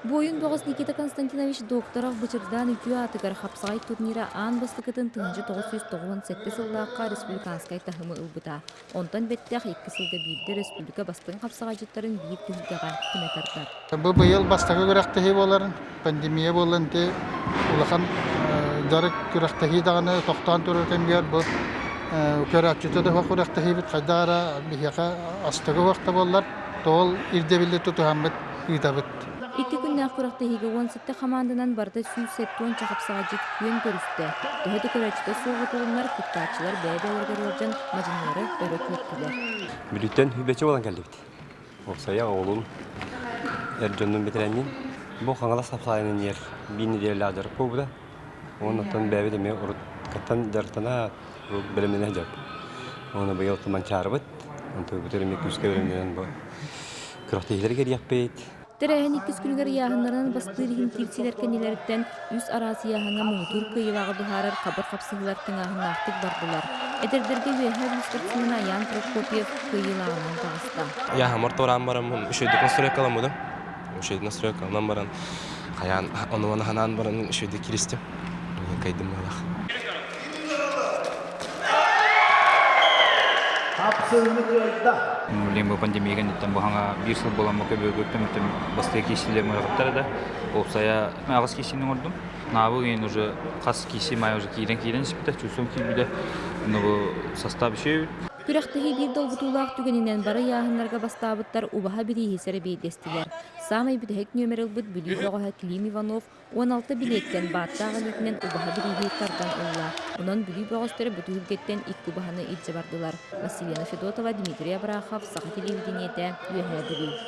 Бойын боғыз Никита Константинович докторов бычырдан үтіу атыгар хапсағай турнира аан бастықытын тыңжы 997 сыллаққа республиканскай тахымы ылбыта. Онтан беттех 2 сылга бейді республика бастығын хапсағай жыттарын бейіп түлгіға күметардар. Бұл бұйыл бастығы көрәқтігі боларын, пандемия болын те, ұлақан жарық көрәқтігі дағаны тоқтан тұрырken бер бұл көрәтчіті де көрәқтігі біт қайдағара бейеқа астығы вақта болар, тоғыл ирдебілі тұтуғамбет үйдабыт. Икки күннәк құрақта хиге 17 команданан барды сүйіз сеттуын чақапсаға жет күйен көрісті. Дөхеті көрәчті соғытылынлар күттачылар бәйбәлердер оржан мажынлары өрі көттілер. Бүліттен хүбәчі болан кәлдікті. Оқсая оғылын әржонның бетірәнен бұл қаңала сапсайының ер бейіні дерлі ажарып көбіда. Онықтан бәйбі деме ұрыт каттан жарықтана білімден әжап. Оны бұйыл тұман чарыбыт. Онты бүтіріме күске білімден бұл. Күрақтегілер керияқ бейт. Тәрәһен 2 күнігер яғынларынан бастырығын тирсилер кәнелерден үз арасы яғынға мұңытур көйілағы дұхарар қабыр қапсығылар тыңағын ақтық бардылар. Әдердерге өйхәр ілістірсінің аян Прокопьев көйілағынан тағыста. Яғамар торан барам, үшейдік настройкалам ұдым. Үшейдік настройкалам барам. Қаян, оны ханан барам, үшейдік келістім. Кайдым олақ. Мулем бұл пандемиядан еттен бұхаңа бір сыл болан мұқа бөлгөттім басты кесілер мұрағыптары да. Олсая ағыз кесінің ордым. Набы ең уже қас кесі май уже кейден іспіті, чүсім кейбіді. Состав үшеу. Күрәқтігі бір долбытулақ түгенінен бары яғынларға бастабыттар убаға бірі есері бейдестілер. Самай бүдәк нөміріл бұд бүлі жоғыға Клим Иванов 16 билеттен баттағы өтінен убаға бірі бейттардан ұлла. Онан бүлі боғыстары бұтығылгеттен икку бағаны идже бардылар. Василияна Федотова, Дмитрий Абрахов, Сақа телевидениеті, Үйәхәділі.